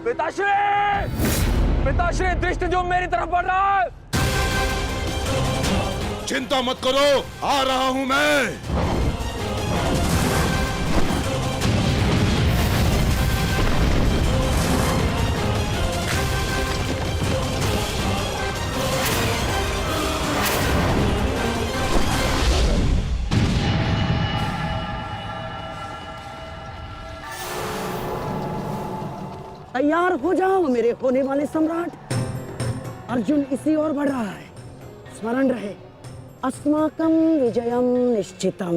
पिताश्री! पिताश्री, दृष्टि जो मेरी तरफ बढ़ रहा है। चिंता मत करो, आ रहा हूं मैं। तैयार हो जाओ मेरे होने वाले सम्राट। अर्जुन इसी ओर बढ़ रहा है। स्मरण रहे, अस्माकं विजयम निश्चितम।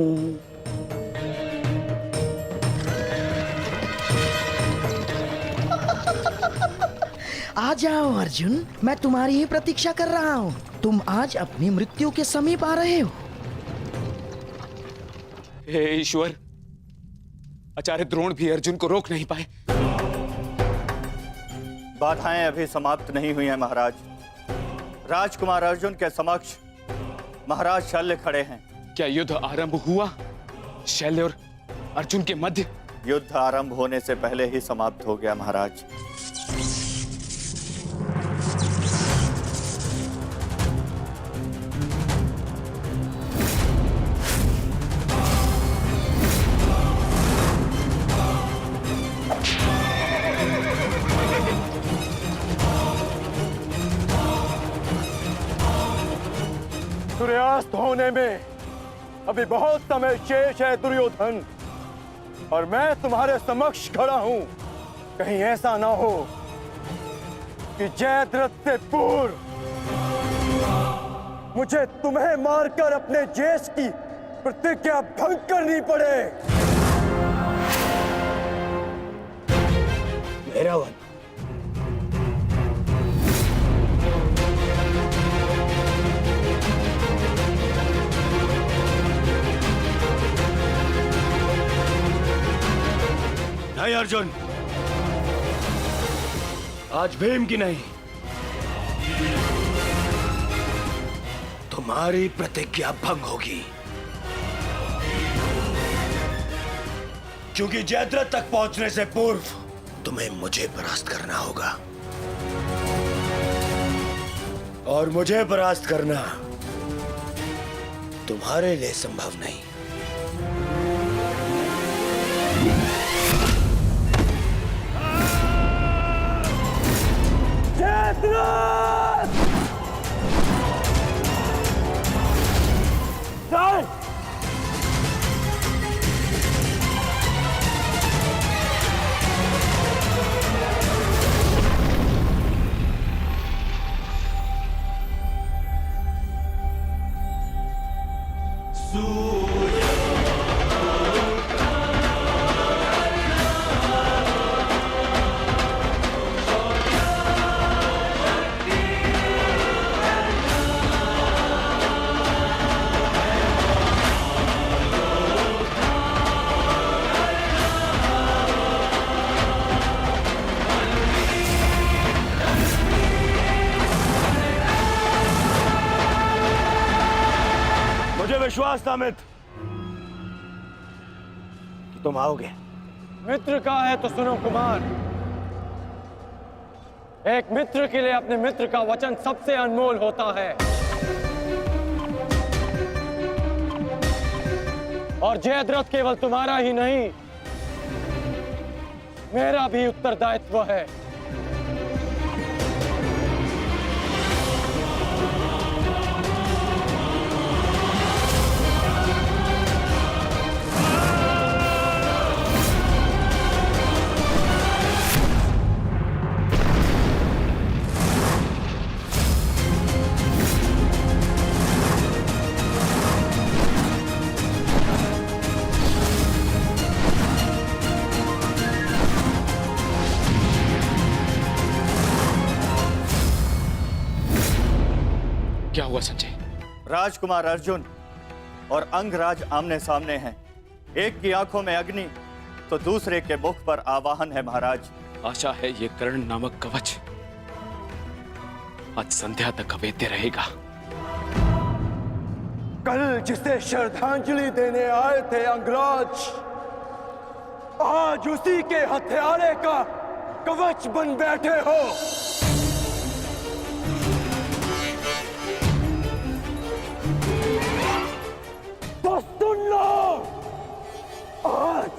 आ जाओ अर्जुन, मैं तुम्हारी ही प्रतीक्षा कर रहा हूँ। तुम आज अपनी मृत्यु के समीप आ रहे हो। हे ईश्वर, आचार्य द्रोण भी अर्जुन को रोक नहीं पाए। बाधाएं अभी समाप्त नहीं हुई हैं महाराज। राजकुमार अर्जुन के समक्ष महाराज शल्य खड़े हैं। क्या युद्ध आरंभ हुआ? शल्य और अर्जुन के मध्य? युद्ध आरंभ होने से पहले ही समाप्त हो गया महाराज। सूर्यास्त होने में अभी बहुत समय शेष है दुर्योधन, और मैं तुम्हारे समक्ष खड़ा हूं। कहीं ऐसा ना हो कि जयद्रथ से पूर्व मुझे तुम्हें मारकर अपने जेश की प्रतिज्ञा भंग करनी पड़े। मेरा वन नहीं अर्जुन, आज भीम की नहीं, तुम्हारी प्रतिज्ञा भंग होगी। क्योंकि जयद्रथ तक पहुंचने से पूर्व तुम्हें मुझे परास्त करना होगा, और मुझे परास्त करना तुम्हारे लिए संभव नहीं। विश्वास था मित्र कि तुम आओगे। मित्र का है तो सुनो कुमार, एक मित्र के लिए अपने मित्र का वचन सबसे अनमोल होता है। और जयद्रथ केवल तुम्हारा ही नहीं, मेरा भी उत्तरदायित्व है। क्या हुआ संजय? राजकुमार अर्जुन और अंगराज आमने सामने हैं। एक की आंखों में अग्नि तो दूसरे के मुख पर आवाहन है महाराज। आशा है ये कर्ण नामक कवच आज संध्या तक अवेद्य रहेगा। कल जिसे श्रद्धांजलि देने आए थे अंगराज, आज उसी के हत्यारे का कवच बन बैठे हो। तो सुन लो, आज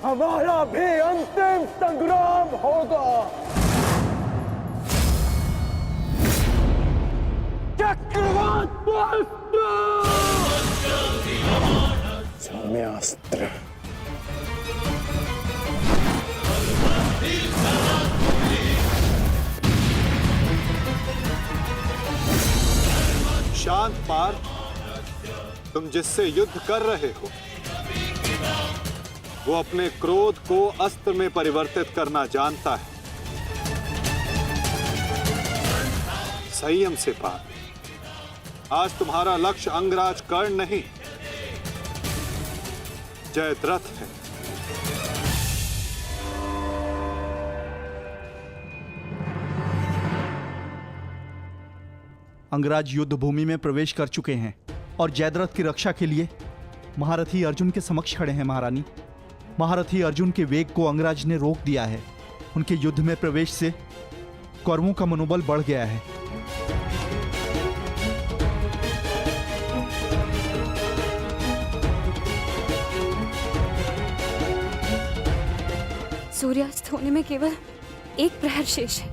हमारा भी अंतिम संग्राम होगा। चक्रवात सौम्यास्त्र। शांत पार्थ, तुम जिससे युद्ध कर रहे हो वो अपने क्रोध को अस्त्र में परिवर्तित करना जानता है। संयम से पार्थ, आज तुम्हारा लक्ष्य अंगराज कर्ण नहीं, जयद्रथ है। अंगराज युद्ध भूमि में प्रवेश कर चुके हैं और जयद्रथ की रक्षा के लिए महारथी अर्जुन के समक्ष खड़े हैं। महारानी, महारथी अर्जुन के वेग को अंगराज ने रोक दिया है। उनके युद्ध में प्रवेश से कौरवों का मनोबल बढ़ गया है। सूर्यास्त होने में केवल एक प्रहर शेष है।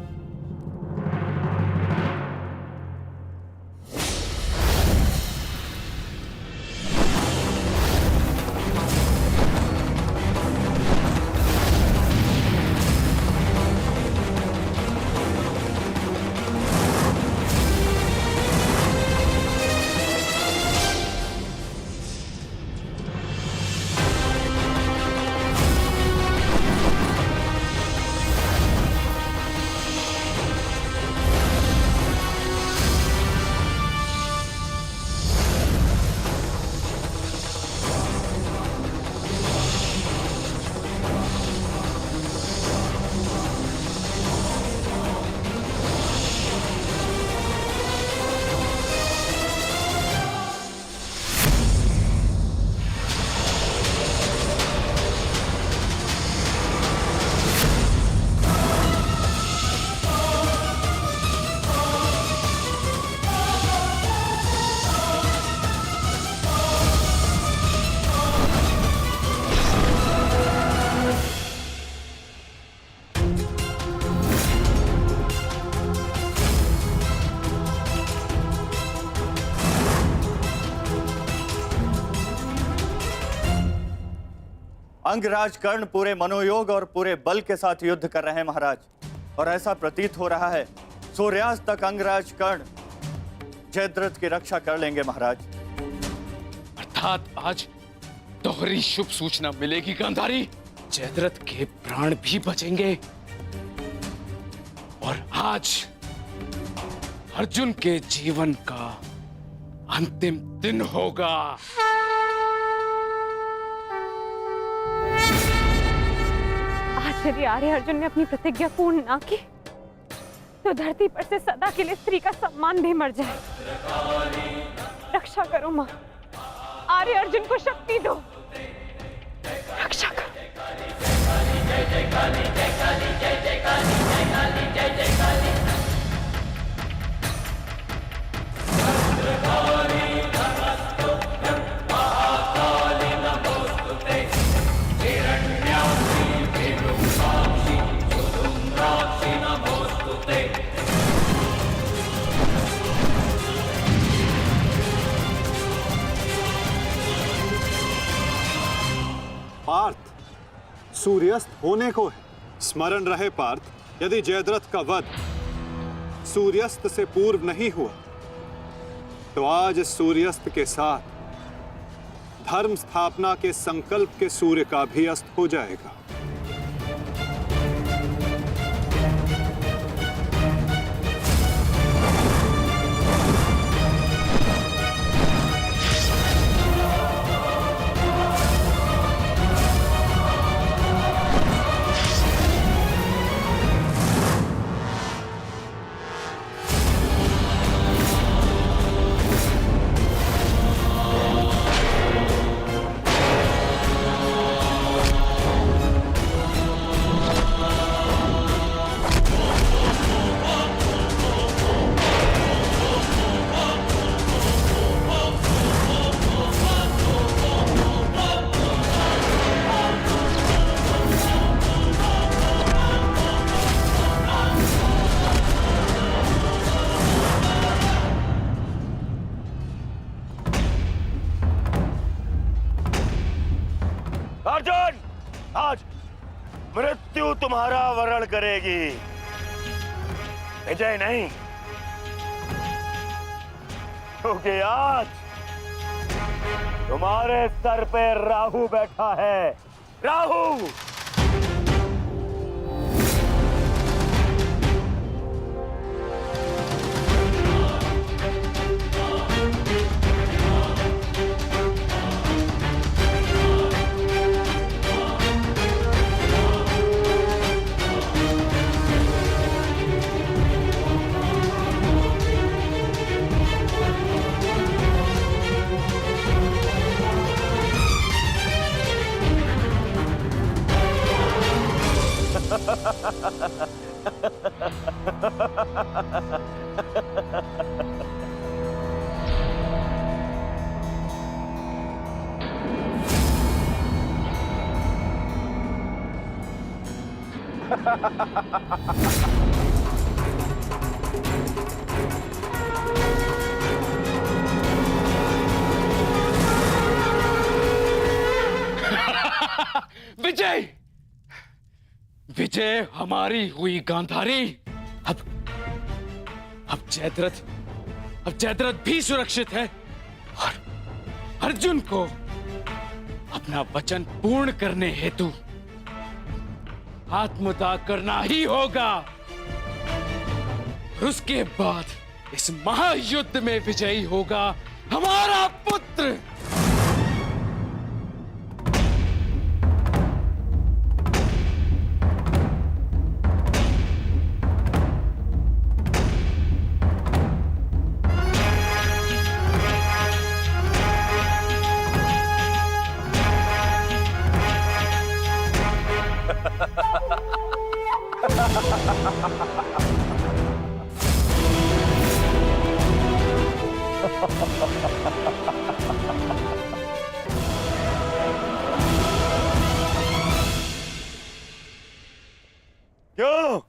अंगराज कर्ण पूरे मनोयोग और पूरे बल के साथ युद्ध कर रहे हैं महाराज, और ऐसा प्रतीत हो रहा है सूर्यास्त तक अंगराज कर्ण जयद्रथ की रक्षा कर लेंगे महाराज। अर्थात आज दोहरी शुभ सूचना मिलेगी गांधारी। जयद्रथ के प्राण भी बचेंगे और आज अर्जुन के जीवन का अंतिम दिन होगा। आज यदि आर्य अर्जुन ने अपनी प्रतिज्ञा पूर्ण ना की तो धरती पर से सदा के लिए स्त्री का सम्मान भी मर जाए। रक्षा करो मां, आर्य अर्जुन को शक्ति दो, रक्षा करो। पार्थ, सूर्यास्त होने को है। स्मरण रहे पार्थ, यदि जयद्रथ का वध सूर्यास्त से पूर्व नहीं हुआ तो आज सूर्यास्त के साथ धर्म स्थापना के संकल्प के सूर्य का भी अस्त हो जाएगा। अर्जुन, आज मृत्यु तुम्हारा वरण करेगी, विजय नहीं। क्योंकि आज तुम्हारे सर पे राहु बैठा है। राहु! विजय, विजय हमारी हुई गांधारी। अब जयद्रथ भी सुरक्षित है और अर्जुन को अपना वचन पूर्ण करने हेतु आत्मदाह करना ही होगा। और उसके बाद इस महायुद्ध में विजयी होगा हमारा पुत्र। क्यों?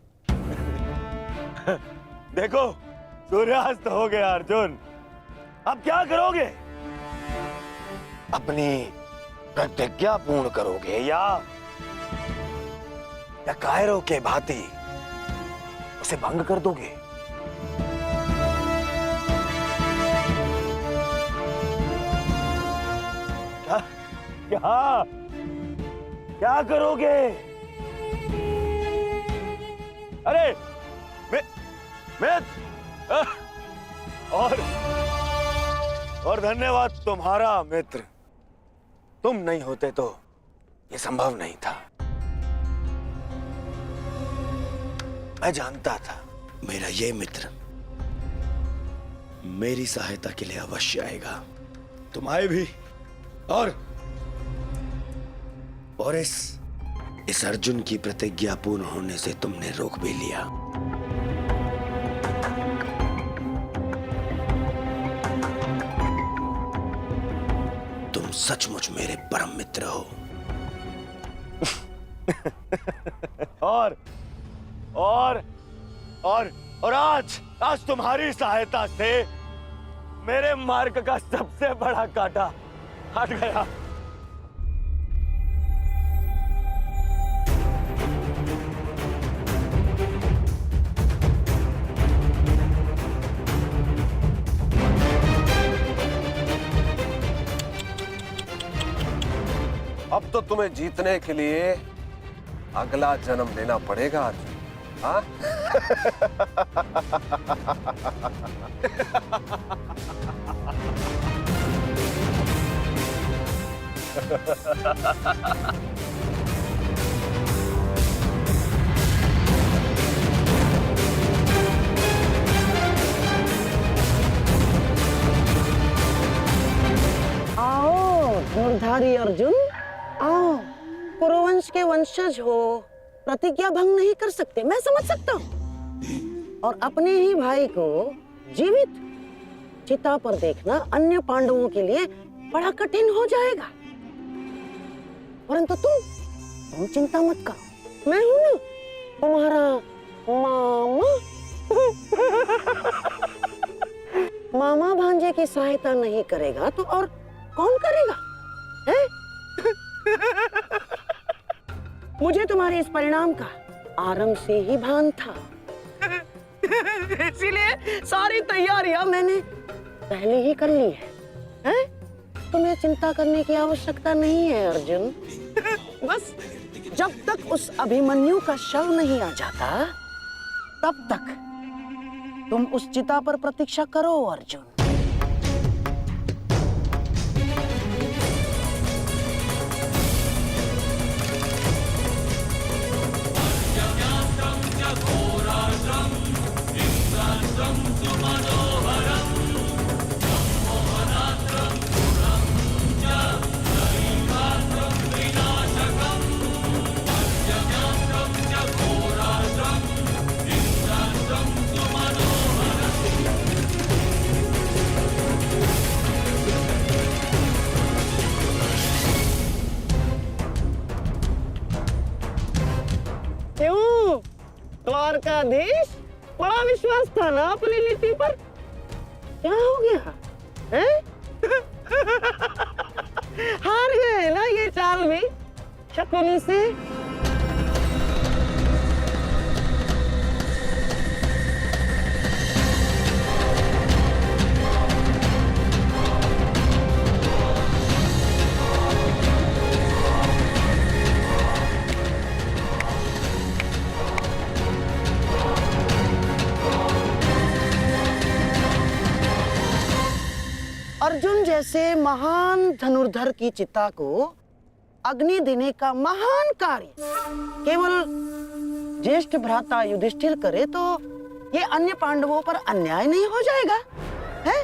देखो, सूर्यास्त हो गया अर्जुन। अब क्या करोगे? अपनी प्रतिज्ञा पूर्ण करोगे या कायरों के भांति उसे भंग कर दोगे? क्या क्या क्या करोगे? अरे मित्र, और धन्यवाद तुम्हारा मित्र। तुम नहीं होते तो ये संभव नहीं था। मैं जानता था मेरा ये मित्र मेरी सहायता के लिए अवश्य आएगा। तुम आए भी और इस अर्जुन की प्रतिज्ञा पूर्ण होने से तुमने रोक भी लिया। तुम सचमुच मेरे परम मित्र हो। और आज तुम्हारी सहायता से मेरे मार्ग का सबसे बड़ा कांटा हट गया। अब तो तुम्हें जीतने के लिए अगला जन्म लेना पड़ेगा अर्जुन। हाँ? आओ धनुर्धारी अर्जुन, आओ। कुरुवंश के वंशज हो, प्रतिज्ञा भंग नहीं कर सकते, मैं समझ सकता हूँ। और अपने ही भाई को जीवित चिता पर देखना अन्य पांडवों के लिए बड़ा कठिन हो जाएगा। परंतु तुम चिंता मत करो, मैं हूं ना तुम्हारा मामा। मामा भांजे की सहायता नहीं करेगा तो और कौन करेगा? है? मुझे तुम्हारे इस परिणाम का आरंभ से ही भान था। इसीलिए सारी तैयारियां मैंने पहले ही कर ली है? तुम्हें चिंता करने की आवश्यकता नहीं है अर्जुन। बस जब तक उस अभिमन्यु का शव नहीं आ जाता तब तक तुम उस चिता पर प्रतीक्षा करो अर्जुन। क्यों द्वारकाधीश, बड़ा विश्वास था ना अपनी नीति पर? क्या हो गया है? हार गए ना ये चाल भी शकुनी से? अर्जुन जैसे महान धनुर्धर की चिता को अग्नि देने का महान कार्य केवल ज्येष्ठ भ्राता युधिष्ठिर करे तो ये अन्य पांडवों पर अन्याय नहीं हो जाएगा है?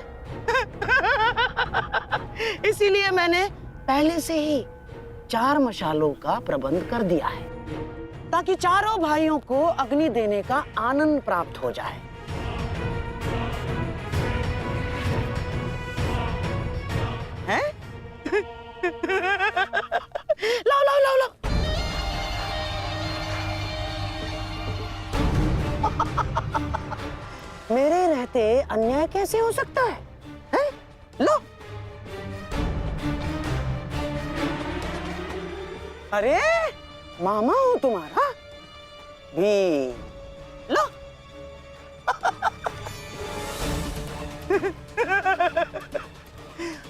इसीलिए मैंने पहले से ही 4 मशालों का प्रबंध कर दिया है ताकि चारों भाइयों को अग्नि देने का आनंद प्राप्त हो जाए। हैं? लाओ लाओ लाओ लाओ। मेरे रहते अन्याय कैसे हो सकता है? हैं? लो। अरे मामा हूं तुम्हारा भी, लो।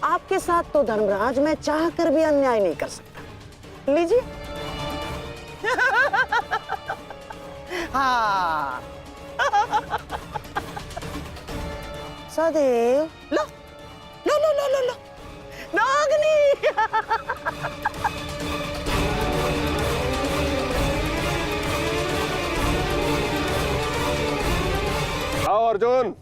आपके साथ तो धर्मराज मैं चाह कर भी अन्याय नहीं कर सकता। लीजिए। हाँ। सदैव लो लो लो लो लो लो नागनी। आओ अर्जुन,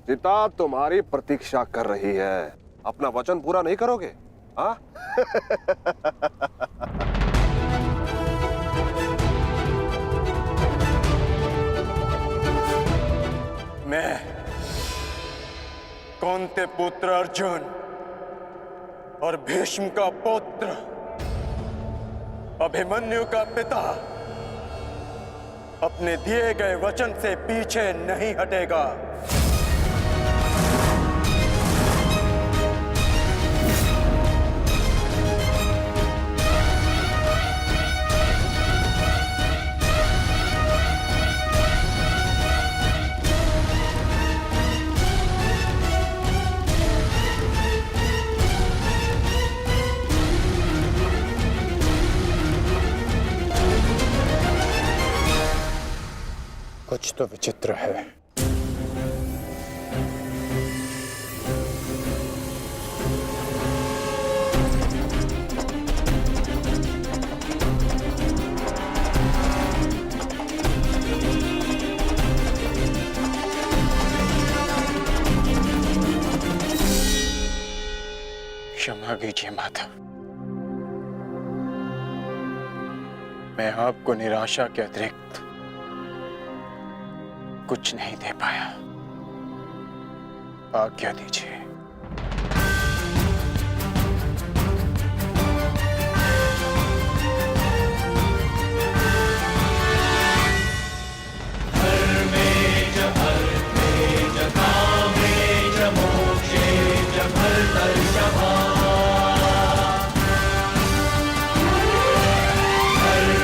चिता तुम्हारी प्रतीक्षा कर रही है। अपना वचन पूरा नहीं करोगे? हाँ? मैं कौंते पुत्र अर्जुन और भीष्म का पुत्र अभिमन्यु का पिता अपने दिए गए वचन से पीछे नहीं हटेगा। कुछ तो विचित्र है। क्षमा कीजिए माता, मैं आपको निराशा के अतिरिक्त कुछ नहीं दे पाया। आज्ञा दीजिए।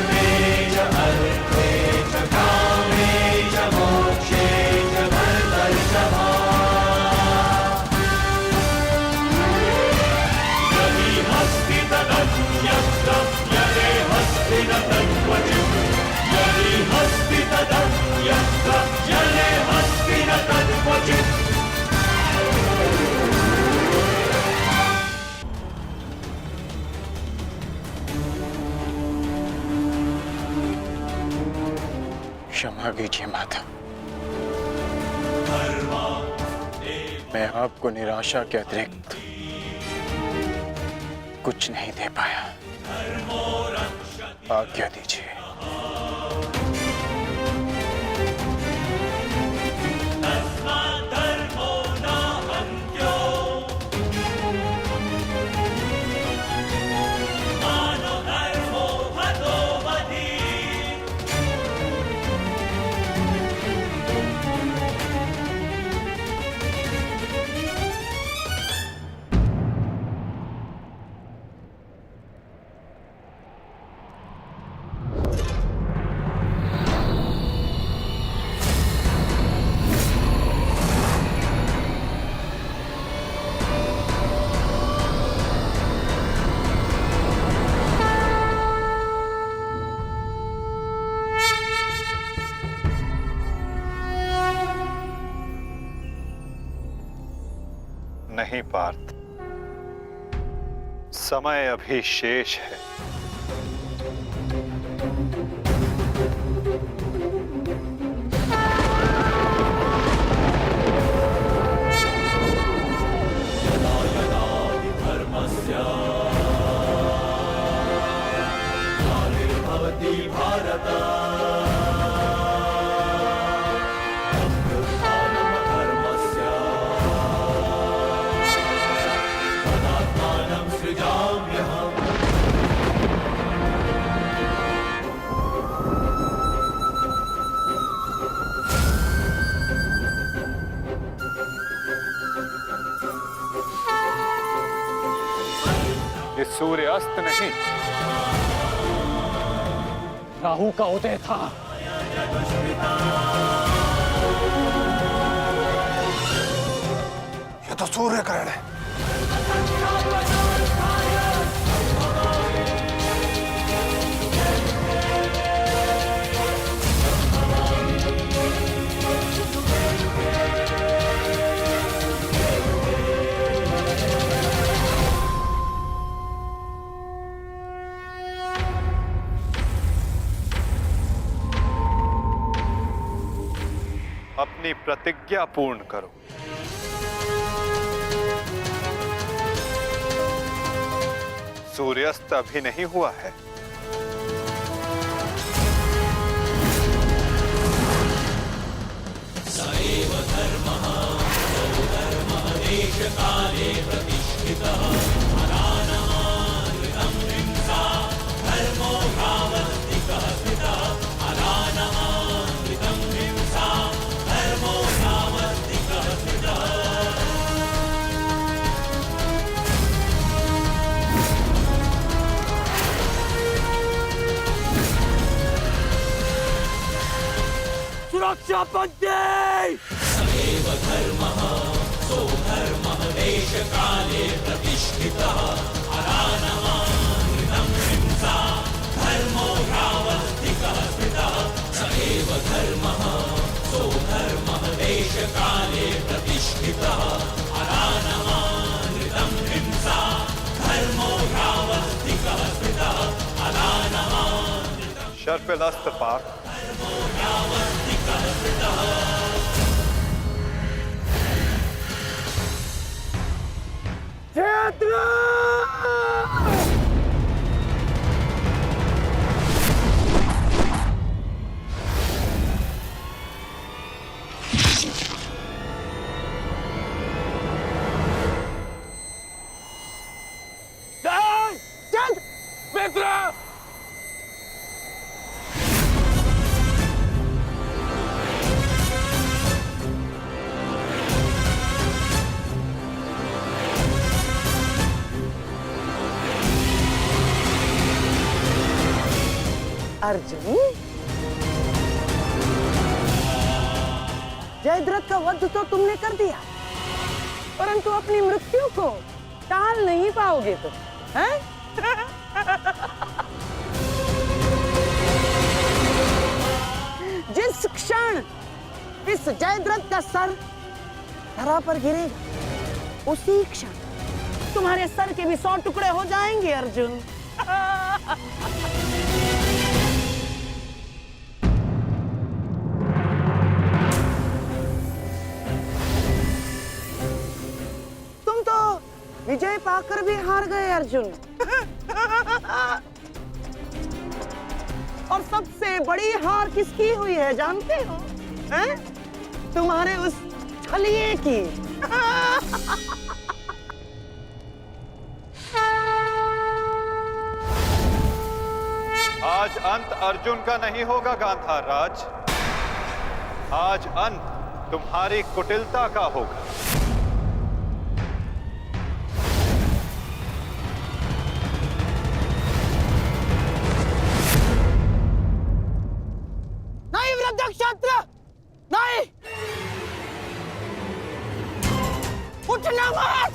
में क्षमा कीजिए माता। मैं आपको निराशा के अतिरिक्त कुछ नहीं दे पाया। आज्ञा दीजिए। नहीं पार्थ, समय अभी शेष है। ये सूर्यास्त नहीं, राहु का उदय था। ये तो सूर्य ग्रहण है। अपनी प्रतिज्ञा पूर्ण करो। सूर्यास्त अभी नहीं हुआ है। सुरक्षा पंक्ति! शर्पिलस्त पार्थ, अर्जुन, जयद्रथ का वध तो तुमने कर दिया, परंतु अपनी मृत्यु को टाल नहीं पाओगे तुम, हैं? जिस क्षण इस जयद्रथ का सर धरा पर गिरेगा, उसी क्षण तुम्हारे सर के भी 100 टुकड़े हो जाएंगे अर्जुन। विजय पाकर भी हार गए अर्जुन। और सबसे बड़ी हार किसकी हुई है जानते हो? हैं? तुम्हारे उस छलिए की। आज अंत अर्जुन का नहीं होगा गांधार राज, आज अंत तुम्हारी कुटिलता का होगा। नहीं वृद्धक्षत्र, नहीं, उठना मत।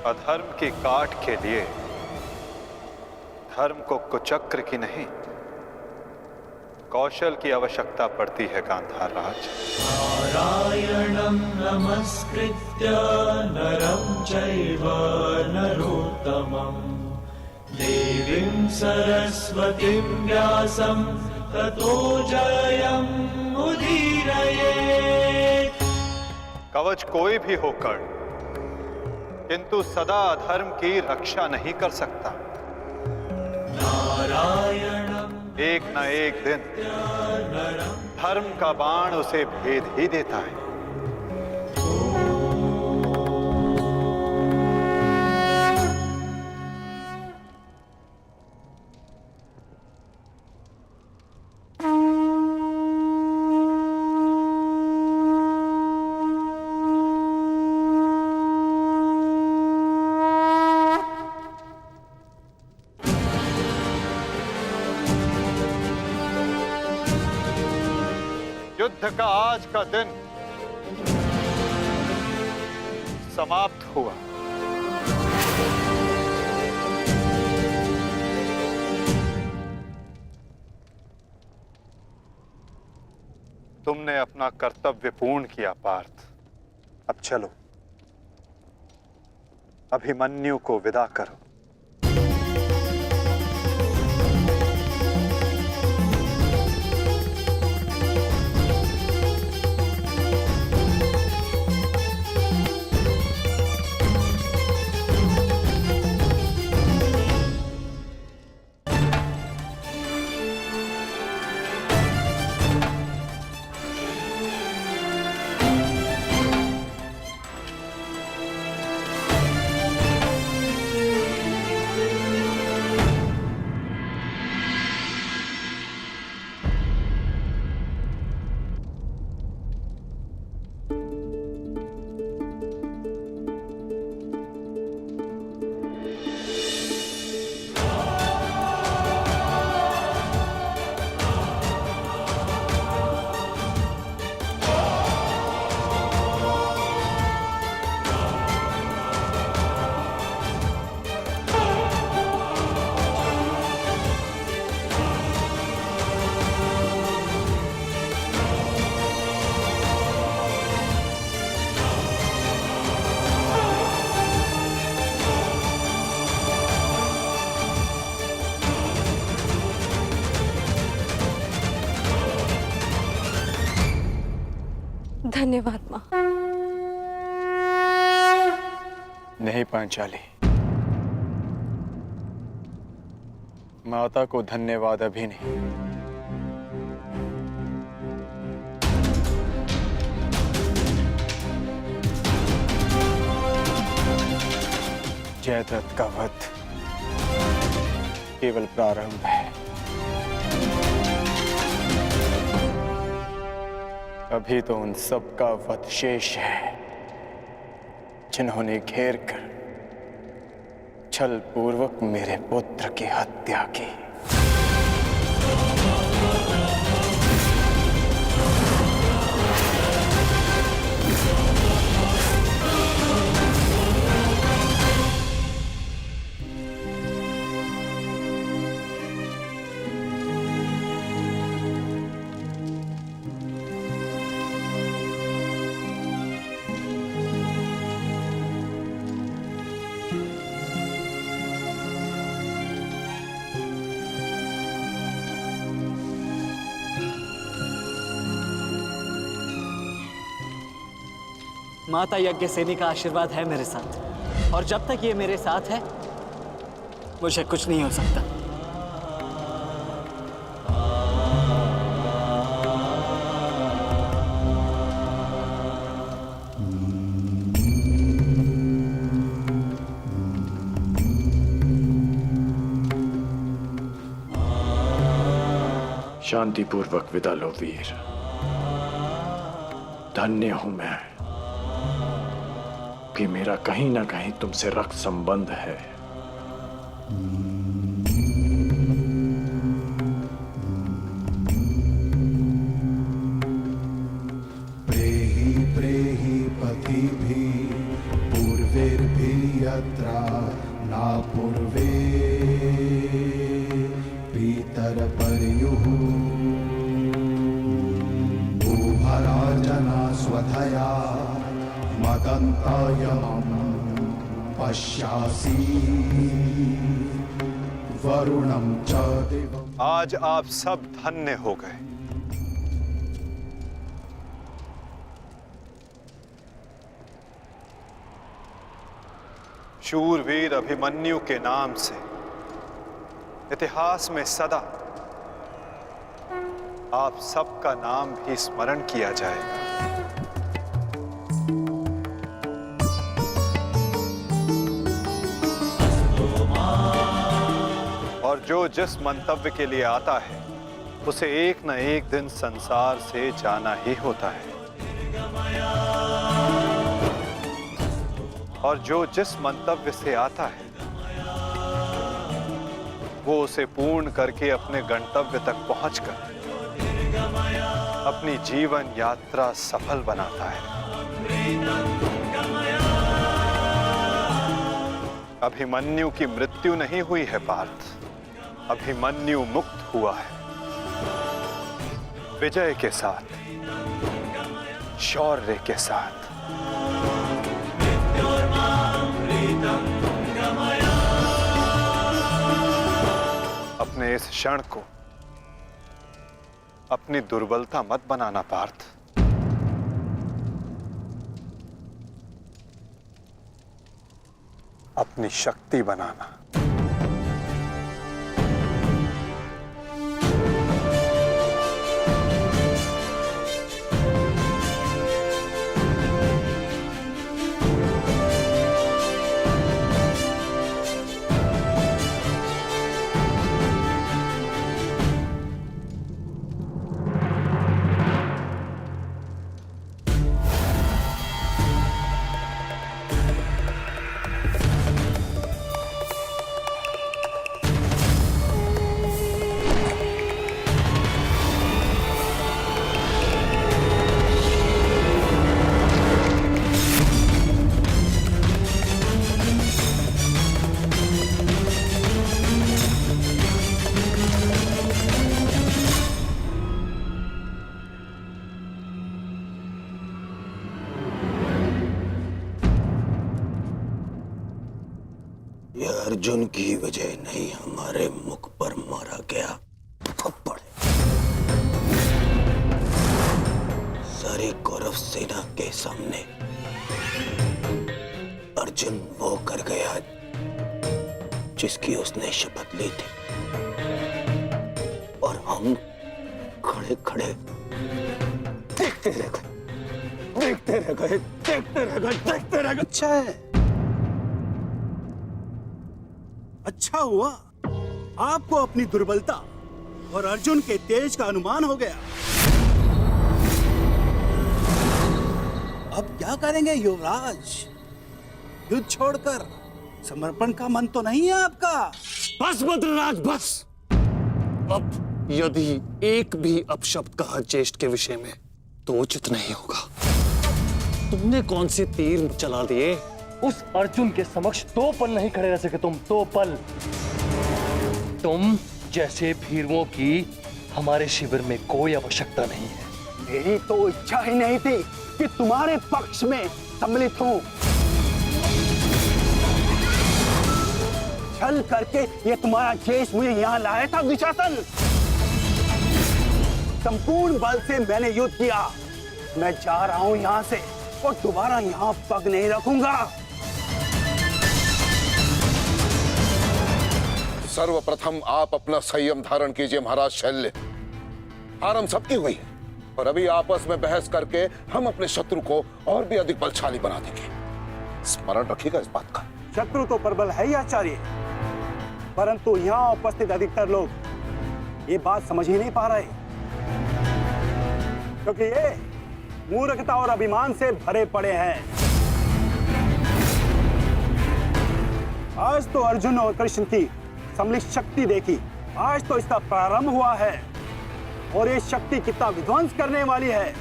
अधर्म की काट के लिए धर्म को कुचक्र की नहीं, कौशल की आवश्यकता पड़ती है गांधार राज। नारायणं नमस्कृत्य नरं चैव नरोत्तमं देवीं सरस्वतीं व्यासं ततो जयम् उदीरयेत्। कवच कोई भी होकर किंतु सदा अधर्म की रक्षा नहीं कर सकता। नारायणं एक न एक दिन धर्म का बाण उसे भेद ही देता है। युद्ध का आज का दिन समाप्त हुआ। तुमने अपना कर्तव्य पूर्ण किया पार्थ। अब चलो, अभिमन्यु को विदा करो। धन्यवाद माँ। नहीं पांचाली, माता को धन्यवाद अभी नहीं। जयद्रथ का वध केवल प्रारंभ है। अभी तो उन सब का वध शेष है जिन्होंने घेर कर छल पूर्वक मेरे पुत्र की हत्या की। माता यज्ञसेनी का आशीर्वाद है मेरे साथ, और जब तक ये मेरे साथ है मुझे कुछ नहीं हो सकता। शांतिपूर्वक विदा लो वीर। धन्य हूं मैं कि मेरा कहीं ना कहीं तुमसे रक्त संबंध है। प्रेहि प्रेहि पतिभि पूर्वेर्भि यत्रा ना पूर्वे पीतर पर्युः भूभराजना स्वधया मदन्तायमं पश्यासि वरुणं च दिवम्। आज आप सब धन्य हो गए। शूरवीर अभिमन्यु के नाम से इतिहास में सदा आप सबका नाम भी स्मरण किया जाएगा। और जो जिस मंतव्य के लिए आता है उसे एक न एक दिन संसार से जाना ही होता है, और जो जिस मंतव्य से आता है वो उसे पूर्ण करके अपने गंतव्य तक पहुंचकर अपनी जीवन यात्रा सफल बनाता है। अभिमन्यु की मृत्यु नहीं हुई है पार्थ, अभिमन्यु मुक्त हुआ है विजय के साथ, शौर्य के साथ। अपने इस क्षण को अपनी दुर्बलता मत बनाना पार्थ। अपनी शक्ति बनाना। अर्जुन की वजह नहीं हमारे मुख पर मारा गया थप्पड़। सारी कौरव सेना के सामने अर्जुन वो कर गया जिसकी उसने शपथ ली थी, और हम खड़े खड़े देखते रह गए, देखते रह गए, देखते रह गए, देखते रह गए। अच्छा है, अच्छा हुआ आपको अपनी दुर्बलता और अर्जुन के तेज का अनुमान हो गया। अब क्या करेंगे युवराज? युद्ध छोड़कर समर्पण का मन तो नहीं है आपका? बस बद्रराज बस। अब यदि एक भी अपशब्द कहा ज्येष्ठ के विषय में तो उचित नहीं होगा। तुमने कौन से तीर चला दिए? उस अर्जुन के समक्ष 2 पल नहीं खड़े रह सके तुम, 2 पल। तुम जैसे भीरुओं की हमारे शिविर में कोई आवश्यकता नहीं है। मेरी तो इच्छा ही नहीं थी कि तुम्हारे पक्ष में सम्मिलित हूं। छल करके ये तुम्हारा ज्येष्ठ मुझे यहाँ लाया था दुशासन। संपूर्ण बल से मैंने युद्ध किया। मैं जा रहा हूं यहाँ से, और दोबारा यहाँ पग नहीं रखूंगा। सर्वप्रथम आप अपना संयम धारण कीजिए महाराज शैल्य। हार हम सबकी हुई है और अभी आपस में बहस करके हम अपने शत्रु को और भी अधिक बलशाली बना देंगे। स्मरण रखिएगा इस बात का। शत्रु तो प्रबल है ही आचार्य, परंतु यहाँ उपस्थित अधिकतर लोग ये बात समझ ही नहीं पा रहे, क्योंकि ये मूर्खता और अभिमान से भरे पड़े हैं। आज तो अर्जुन और कृष्ण की सम्मिलित शक्ति देखी, आज तो इसका प्रारंभ हुआ है और ये शक्ति कितना विध्वंस करने वाली है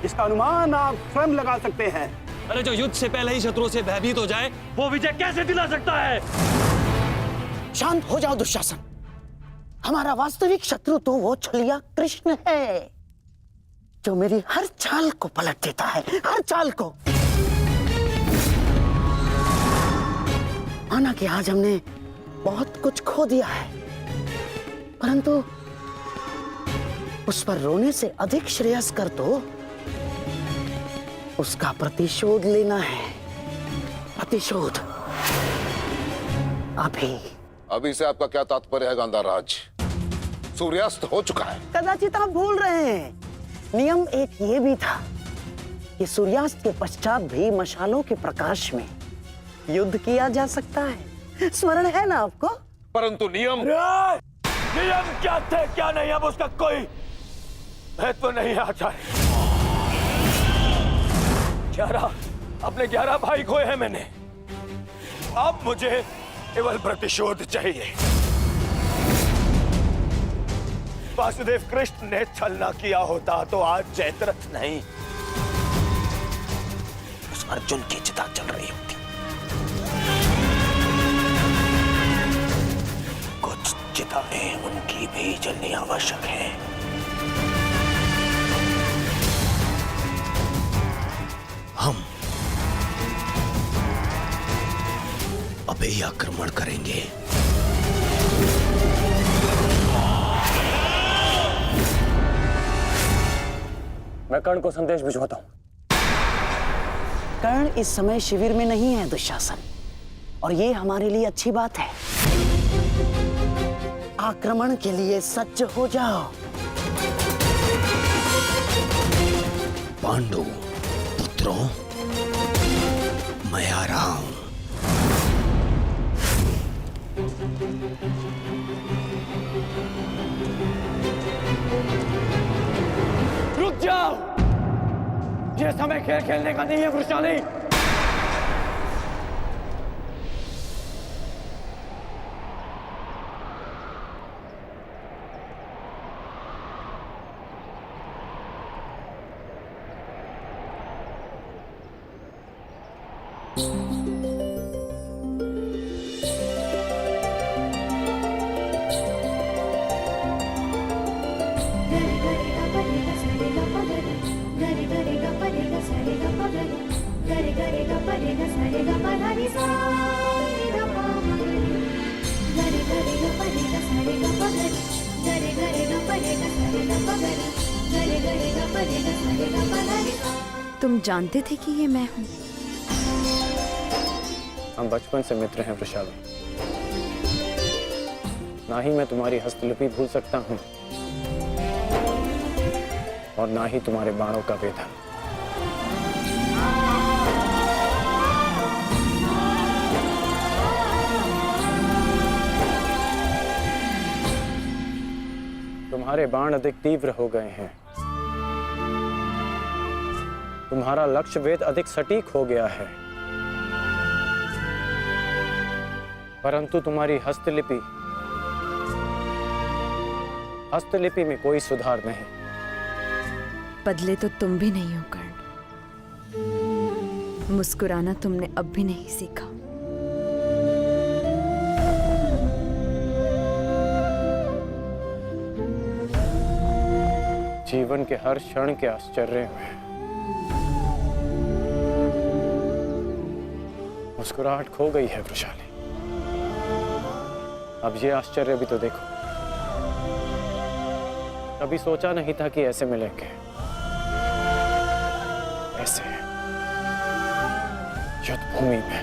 इसका अनुमान आप स्वयं लगा सकते हैं। अरे जो युद्ध से पहले ही शत्रुओं से भयभीत हो जाए वो विजय कैसे दिला सकता है? शांत हो जाओ दुशासन। हमारा वास्तविक शत्रु तो वो छलिया कृष्ण है जो मेरी हर चाल को पलट देता है, हर चाल को। माना कि आज हमने बहुत कुछ खो दिया है, परंतु उस पर रोने से अधिक श्रेयस्कर तो उसका प्रतिशोध लेना है। प्रतिशोध अभी से आपका क्या तात्पर्य है गांधाराज? सूर्यास्त हो चुका है। कदाचित आप भूल रहे हैं, नियम एक ये भी था कि सूर्यास्त के पश्चात भी मशालों के प्रकाश में युद्ध किया जा सकता है। स्मरण है ना आपको? परंतु नियम क्या थे क्या नहीं, अब उसका कोई महत्व नहीं है आचार्य। 11 भाई खोए हैं मैंने, अब मुझे केवल प्रतिशोध चाहिए। वासुदेव कृष्ण ने छलना किया होता तो आज जयद्रथ नहीं, उस अर्जुन की चिता चल रही होती। कुछ चिताएं उनकी भी जलनी आवश्यक है। हम अभी आक्रमण करेंगे। मैं कर्ण को संदेश भिजवाता हूं। कर्ण इस समय शिविर में नहीं है दुशासन, और ये हमारे लिए अच्छी बात है। आक्रमण के लिए सज्ज हो जाओ। पांडु पुत्रों, मैं आ रहा हूं। रुक जाओ, ये समय खेल खेलने का नहीं है वृषाली। तुम जानते थे कि ये मैं हूँ? हम बचपन से मित्र हैं वृषाली। ना ही मैं तुम्हारी हस्तलिपि भूल सकता हूँ और ना ही तुम्हारे बाणों का वेधन। तुम्हारे बाण अधिक तीव्र हो गए हैं, तुम्हारा लक्ष्य वेद अधिक सटीक हो गया है, परंतु तुम्हारी हस्तलिपि में कोई सुधार नहीं। बदले तो तुम भी नहीं हो कर्ण। मुस्कुराना तुमने अब भी नहीं सीखा। जीवन के हर क्षण के आश्चर्य में मुस्कुराहट खो गई है वृषाली। अब ये आश्चर्य भी तो देखो। कभी सोचा नहीं था कि ऐसे मिलेंगे, ऐसे युद्ध भूमि में।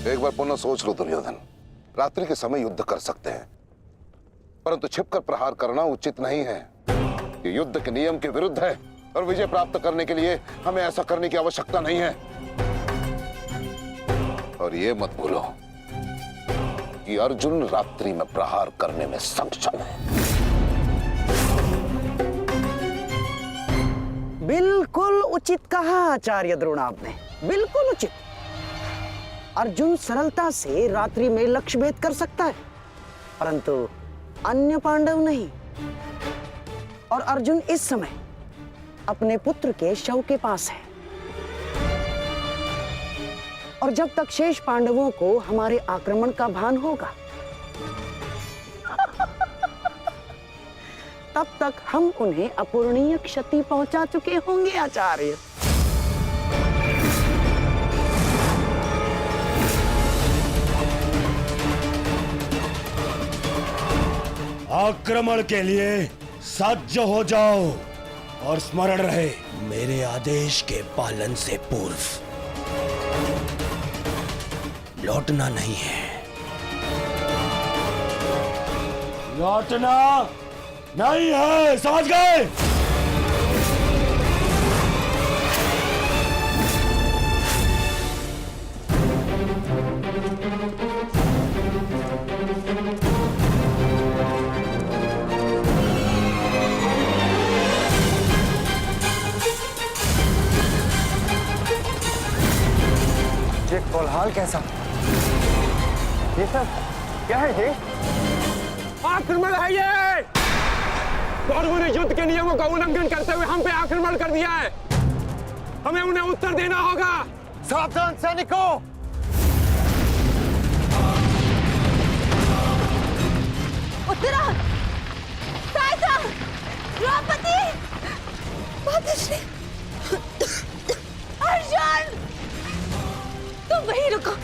एक बार पुनः सोच लो दुर्योधन, रात्रि के समय युद्ध कर सकते हैं, परंतु छिपकर प्रहार करना उचित नहीं है। ये युद्ध के नियम के विरुद्ध है और विजय प्राप्त करने के लिए हमें ऐसा करने की आवश्यकता नहीं है। और ये मत भूलो कि अर्जुन रात्रि में प्रहार करने में सक्षम है। बिल्कुल उचित कहा आचार्य द्रोण आपने, बिल्कुल उचित। अर्जुन सरलता से रात्रि में लक्ष्य भेद कर सकता है, परंतु अन्य पांडव नहीं। और अर्जुन इस समय अपने पुत्र के शव के पास है, और जब तक शेष पांडवों को हमारे आक्रमण का भान होगा तब तक हम उन्हें अपूरणीय क्षति पहुंचा चुके होंगे आचार्य। आक्रमण के लिए सज्ज हो जाओ और स्मरण रहे मेरे आदेश के पालन से पूर्व लौटना नहीं है। लौटना नहीं है, समझ गए? ये कोलाहल कैसा? ये सब क्या है? ये आक्रमण है। ये कौरवों ने युद्ध के नियमों का उल्लंघन करते हुए हम पे आक्रमण कर दिया है। हमें उन्हें उत्तर देना होगा। सावधान सैनिकों! उत्तरा, सायसा, द्रौपदी, मातश्री, अर्जुन, तुम वहीं रुको।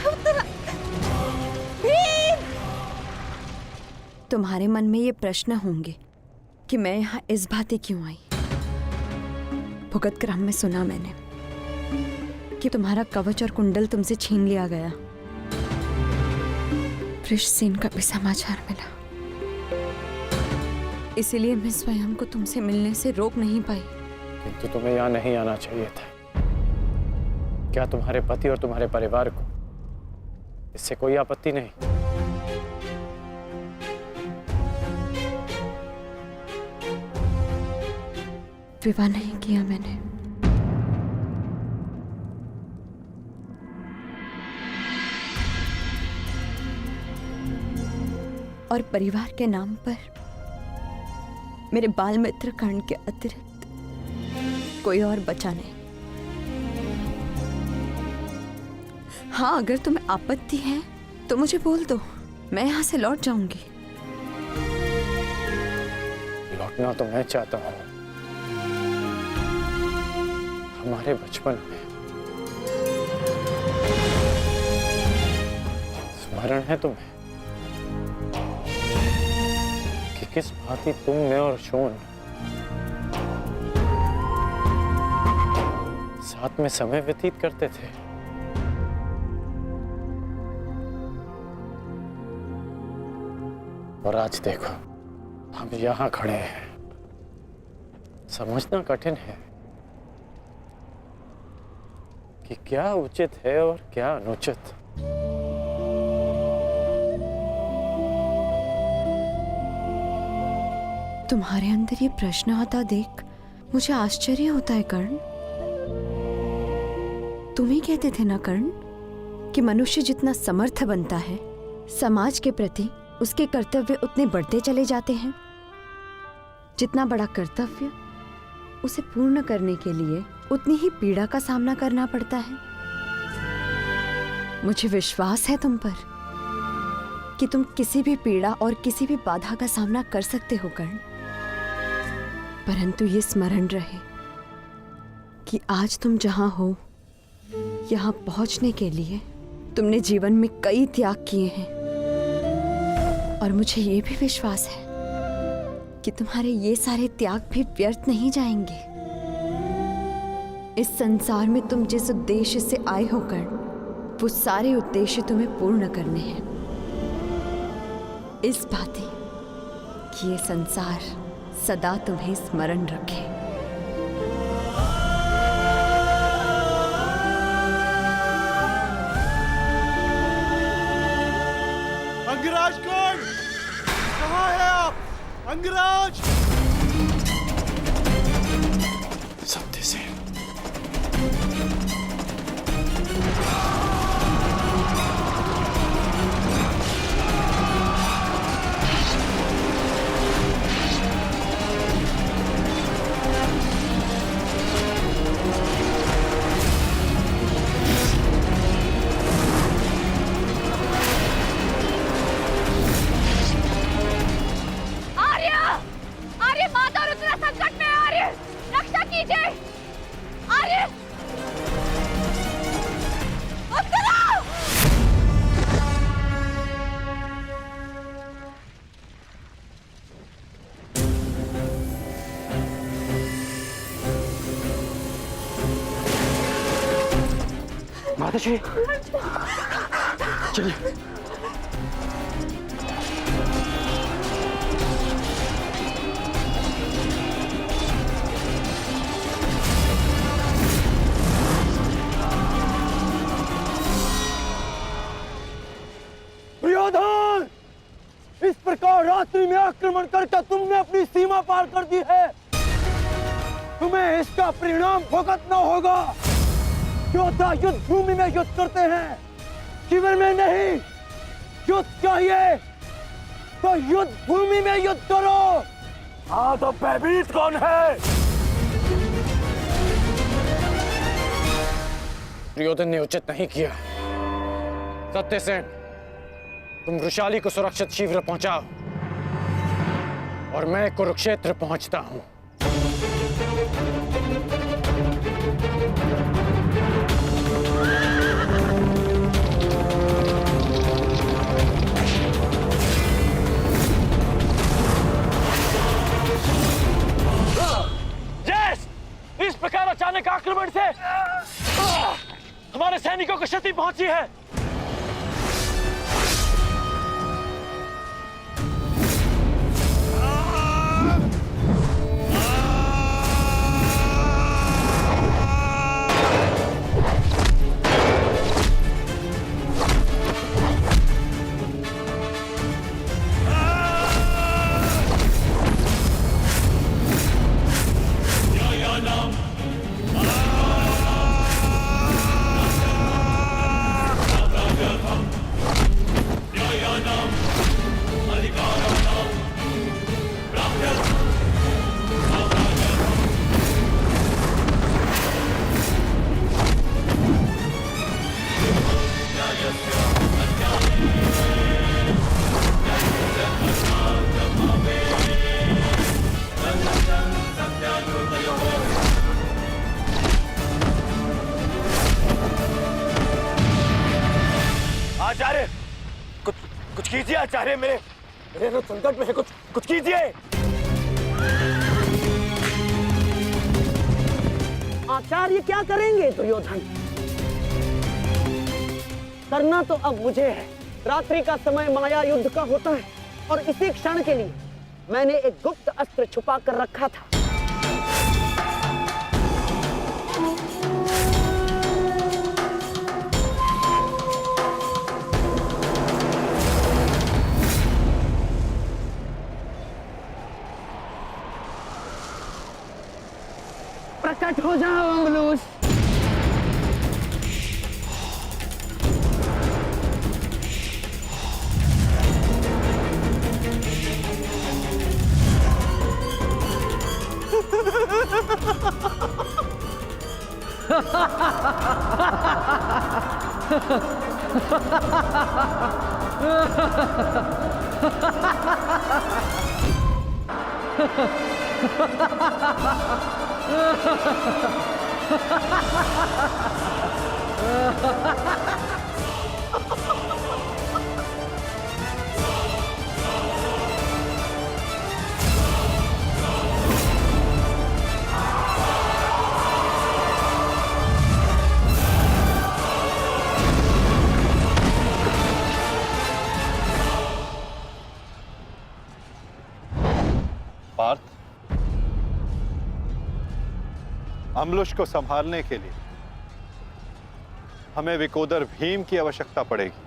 उत्तरा, भीम! तुम्हारे मन में ये प्रश्न होंगे कि मैं यहाँ इस भांति क्यों आई। भुगत क्रम में सुना मैंने कि तुम्हारा कवच और कुंडल तुमसे छीन लिया गया। वृषसेन का भी समाचार मिला, इसीलिए मैं स्वयं को तुमसे मिलने से रोक नहीं पाई। किंतु तुम्हें यहाँ नहीं आना चाहिए था। क्या तुम्हारे पति और तुम्हारे परिवार को इससे कोई आपत्ति नहीं? विवाह नहीं किया मैंने। और परिवार के नाम पर मेरे बाल मित्र कर्ण के अतिरिक्त कोई और बचा नहीं। हाँ, अगर तुम्हें आपत्ति है तो मुझे बोल दो, मैं यहाँ से लौट जाऊंगी। लौटना तो मैं चाहता हूँ। हमारे बचपन में स्मरण है तुम्हें कि किस भांति तुम, मैं और शोन साथ में समय व्यतीत करते थे। और आज देखो, हम यहाँ खड़े हैं। समझना कठिन है कि क्या उचित है और क्या अनुचित। तुम्हारे अंदर ये प्रश्न आता देख मुझे आश्चर्य होता है कर्ण। तुम ही कहते थे ना कर्ण कि मनुष्य जितना समर्थ बनता है, समाज के प्रति उसके कर्तव्य उतने बढ़ते चले जाते हैं। जितना बड़ा कर्तव्य, उसे पूर्ण करने के लिए उतनी ही पीड़ा का सामना करना पड़ता है। मुझे विश्वास है तुम पर कि तुम किसी भी पीड़ा और किसी भी बाधा का सामना कर सकते हो कर्ण। परंतु ये स्मरण रहे कि आज तुम जहां हो, यहां पहुंचने के लिए तुमने जीवन में कई त्याग किए हैं। और मुझे ये भी विश्वास है कि तुम्हारे ये सारे त्याग भी व्यर्थ नहीं जाएंगे। इस संसार में तुम जिस उद्देश्य से आए हो कर्ण, वो सारे उद्देश्य तुम्हें पूर्ण करने हैं। इस बातें कि ये संसार सदा तुम्हें स्मरण रखे। अंगराज कर्ण, कहाँ है आप? अंगराज! सत्यसेन, माताजी, चलिए। दुर्योधन, इस प्रकार रात्रि में आक्रमण करके तुमने अपनी सीमा पार कर दी है। तुम्हें इसका परिणाम भुगतना होगा। योद्धा युद्ध भूमि में युद्ध करते हैं, शिविर में नहीं। युद्ध चाहिए तो युद्ध भूमि में युद्ध करो। हाँ, तो भयभीत कौन है? दुर्योधन ने उचित नहीं किया। सत्यसेन, तुम वृषाली को सुरक्षित शिविर पहुंचाओ और मैं कुरुक्षेत्र पहुंचता हूं। इस प्रकार अचानक आक्रमण से हमारे सैनिकों को क्षति पहुंची है। आचार्य, कुछ कीजिए आचार्य, मेरे तो संकट में है। कुछ कीजिए। आचार्य क्या करेंगे दुर्योधन? करना तो अब मुझे है। रात्रि का समय माया युद्ध का होता है और इसी क्षण के लिए मैंने एक गुप्त अस्त्र छुपा कर रखा था। प्रकट हो जाओ अंगलूस। पार्थ, अम्लुष को संभालने के लिए हमें विकोदर भीम की आवश्यकता पड़ेगी।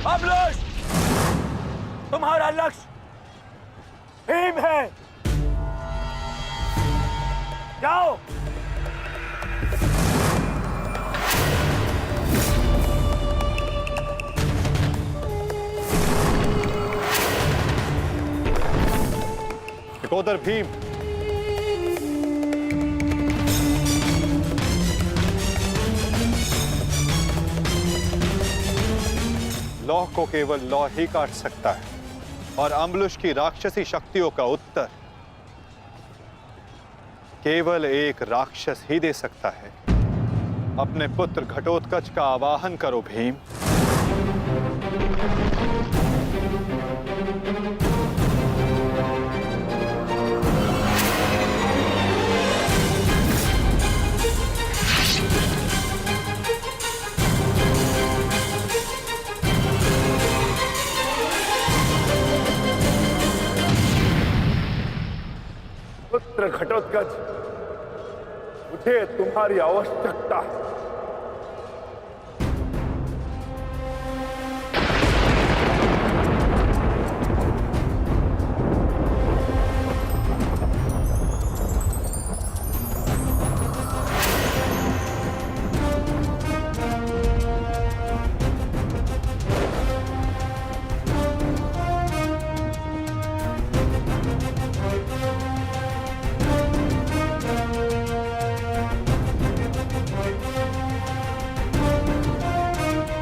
अम्लुष, तुम्हारा लक्ष्य भीम है। जाओ। विकोदर भीम, लौह को केवल लौह ही काट सकता है और अम्लुष की राक्षसी शक्तियों का उत्तर केवल एक राक्षस ही दे सकता है। अपने पुत्र घटोत्कच का आवाहन करो भीम। पुत्र घटोत्कच, मुझे तुम्हारी आवश्यकता है।